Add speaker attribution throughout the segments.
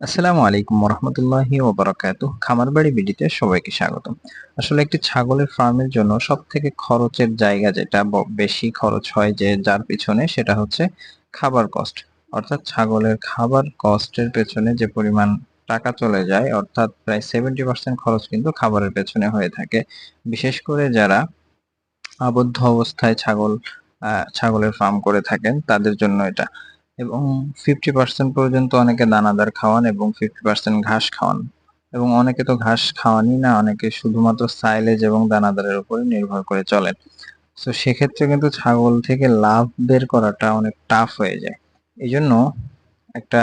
Speaker 1: আসসালামু আলাইকুম ওরহমতুল্লাহি ওবারাকাতুহ। খামার বাড়ি বিডিতে সবাইকে স্বাগতম। আসলে একটি ছাগলের ফার্মের জন্য সবথেকে খরচের জায়গা যেটা বেশি খরচ হয় যার পিছনে সেটা হচ্ছে খাবার কস্ট। অর্থাৎ ছাগলের খাবার কস্টের পেছনে যে পরিমাণ টাকা চলে যায় অর্থাৎ প্রায় 70% খরচ কিন্তু খাবারের পেছনে হয়ে থাকে। বিশেষ করে যারা আবদ্ধ অবস্থায় ছাগলের ফার্ম করে থাকেন তাদের জন্য এটা। এবং 50% পর্যন্ত অনেকে দানাদার খাওয়ান এবং 50% ঘাস খাওয়ান। এবং অনেকে তো ঘাস খাওয়ানই না, অনেকে শুধুমাত্র সাইলেজ এবং দানাদারের উপরে নির্ভর করে চলেন। তো সেক্ষেত্রে কিন্তু ছাগল থেকে লাভ বের করাটা অনেক টাফ হয়ে যায়। এজন্য একটা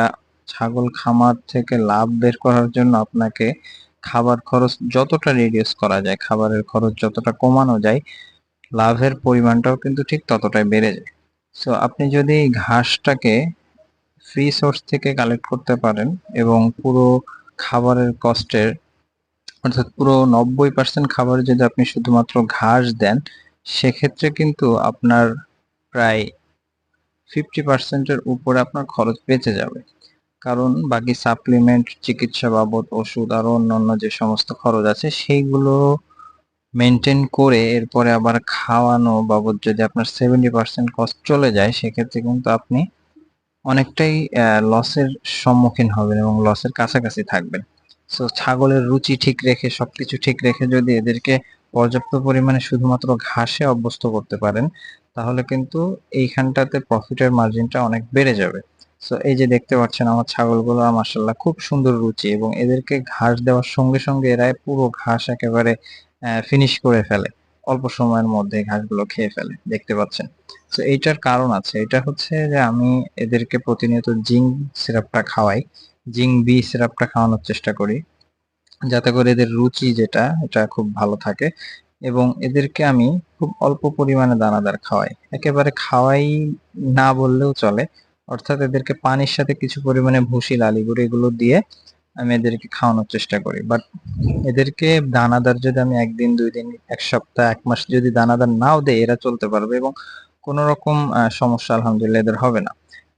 Speaker 1: ছাগল খামার থেকে লাভ বের করার জন্য আপনাকে খাবার খরচ যতটা রিডিউস করা যায়, খাবারের খরচ যতটা কমানো যায়, লাভের পরিমাণটাও কিন্তু ঠিক ততটাই বেড়ে যায়। সো আপনি যদি ঘাসটাকে ফ্রি সোর্স থেকে কালেক্ট করতে পারেন এবং পুরো খাবারের কস্টের অর্থাৎ পুরো 90% খাবারে যদি আপনি শুধুমাত্র ঘাস দেন, সেক্ষেত্রে কিন্তু আপনার প্রায় 50% এর উপরে আপনার খরচ বেঁচে যাবে। কারণ বাকি সাপ্লিমেন্ট, চিকিৎসা বাবদ ওষুধ আরো অন্যান্য যে সমস্ত খরচ আছে সেইগুলো মেনটেন করে এরপরে আবার খাওয়ানো বাবদ যদি আপনার 70% কস্ট চলে যায়, সেক্ষেত্রে কিন্তু আপনি অনেকটাই লসের সম্মুখীন হবেন এবং লসের কাছাকাছি থাকবেন। সো ছাগলের রুচি ঠিক রেখে সবকিছু ঠিক রেখে যদি এদেরকে পর্যাপ্ত পরিমাণে শুধুমাত্র ঘাসে অভ্যস্ত করতে পারেন, তাহলে কিন্তু এইখানটাতে প্রফিটের মার্জিনটা অনেক বেড়ে যাবে। সো এই যে দেখতে পাচ্ছেন আমার ছাগলগুলো মাশাআল্লাহ খুব সুন্দর রুচি, এবং এদেরকে ঘাস দেওয়ার সঙ্গে সঙ্গে এরা পুরো ঘাস একেবারে ফিনিশ করে ফেলে। অল্প সময়ের মধ্যে ঘাসগুলো খেয়ে ফেলে, দেখতে পাচ্ছেন। তো এইটার কারণ আছে, এটা হচ্ছে যে আমি এদেরকে প্রতিনিয়ত জিঙ্ক সিরাপটা খাওয়াই, জিঙ্ক বি সিরাপটা খাওয়ানোর চেষ্টা করি, যাতে করে এদের রুচি যেটা এটা খুব ভালো থাকে। এবং এদেরকে আমি খুব অল্প পরিমাণে দানাদার খাওয়াই, একেবারে খাওয়াই না বললেও চলে। অর্থাৎ এদেরকে পানির সাথে কিছু পরিমাণে ভুসি, লালি গুঁড়ো এগুলো দিয়ে আমি এদেরকে খাওয়ানোর চেষ্টা করি। বাট এদেরকে দানাদার যদি আমি একদিন, 2 দিন, 1 সপ্তাহ, 1 মাস যদি দানাদার নাও দেই, এরা চলতে পারবে এবং কোনো রকম সমস্যা আলহামদুলিল্লাহ এদের হবে না।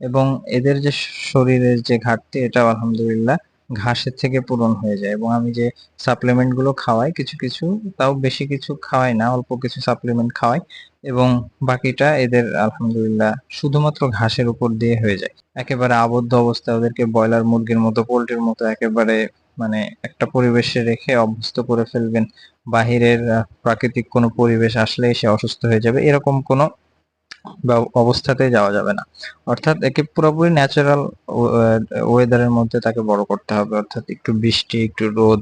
Speaker 1: এবং এদের যে শরীরের যে ঘাটতি, এটাও আলহামদুলিল্লাহ ঘাসের থেকে পূরণ হয়ে যায়। এবং আমি যে সাপ্লিমেন্ট গুলো খাওয়াই কিছু কিছু, তাও বেশি কিছু খাওয়াই না, অল্প কিছু সাপ্লিমেন্ট খাওয়াই এবং বাকিটা এদের আলহামদুলিল্লাহ শুধুমাত্র ঘাসের উপর দিয়ে হয়ে যায়। একেবারে আবদ্ধ অবস্থায় ওদেরকে ব্রয়লার মুরগির মতো, পোল্ট্রির মতো একেবারে মানে একটা পরিবেশে রেখে অভ্যস্ত করে ফেলবেন। বাহিরের প্রাকৃতিক কোনো পরিবেশ আসলেই সে অসুস্থ হয়ে যাবে, এরকম কোনো অবস্থাতে যাওয়া যাবে না। অর্থাৎ একে পুরোপুরি ন্যাচারাল ওয়েদারের মধ্যে তাকে বড় করতে হবে। অর্থাৎ একটু বৃষ্টি, একটু রোদ,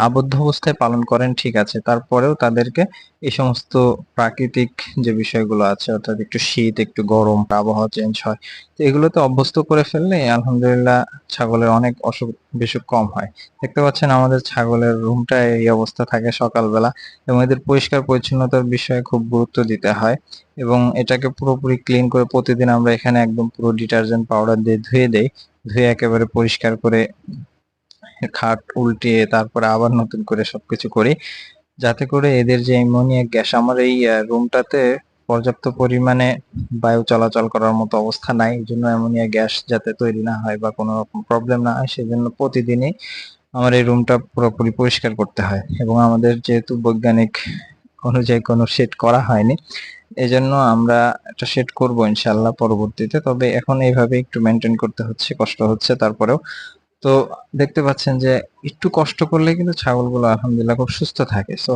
Speaker 1: আবদ্ধ অবস্থায় পালন করেন ঠিক আছে, তারপরেও তাদেরকে এই সমস্ত প্রাকৃতিক যে বিষয়গুলো আছে, অর্থাৎ একটু শীত, একটু গরম, আবহাওয়া চেঞ্জ হয়, তো এগুলোতে অভ্যস্ত করে ফেললে আলহামদুলিল্লাহ ছাগলের অনেক অসুখ বিসুখ কম হয়। দেখতে পাচ্ছেন আমাদের ছাগলের রুমটা এই অবস্থা থাকে সকালবেলা, এবং এদের পরিষ্কার পরিচ্ছন্নতার বিষয়ে খুব গুরুত্ব দিতে হয়। এবং এটাকে পুরোপুরি ক্লিন করে প্রতিদিন আমরা এখানে একদম পুরো ডিটারজেন্ট পাউডার দিয়ে ধুয়ে দেই, ধুয়ে একেবারে পরিষ্কার করে খাট উল্টিয়ে তারপরে আবার নতুন করে সবকিছু করি, যাতে করে এদের যে অ্যামোনিয়া গ্যাস, আমার এই রুমটাতে পর্যাপ্ত পরিমাণে বায়ু চলাচল করার মতো অবস্থা নাই, এই জন্য অ্যামোনিয়া গ্যাস যাতে তৈরি না হয় বা কোনো রকম প্রবলেম না হয়, সেজন্য প্রতিদিনই আমার এই রুমটা পুরোপুরি পরিষ্কার করতে হয়। এবং আমাদের যেহেতু বৈজ্ঞানিক অনুযায়ী কোনো সেট করা হয়নি, এজন্য আমরা একটা সেট করব ইনশাল্লাহ পরবর্তীতে। তবে এখন এইভাবে একটু মেনটেন করতে হচ্ছে, কষ্ট হচ্ছে তারপরেও। তো দেখতে পাচ্ছেন যে একটু কষ্ট করলে কিন্তু ছাগলগুলো আলহামদুলিল্লাহ খুব সুস্থ থাকে। সো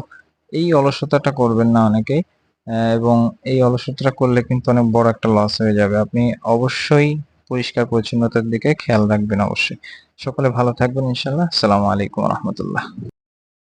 Speaker 1: এই অলসতাটা করবেন না অনেকেই। এবং এই অলসতাটা করলে কিন্তু অনেক বড় একটা লস হয়ে যাবে। আপনি অবশ্যই পরিষ্কার পরিচ্ছন্নতার দিকে খেয়াল রাখবেন অবশ্যই। সকলে ভালো থাকবেন ইনশাআল্লাহ। আসসালামু আলাইকুম ওয়া রাহমাতুল্লাহ।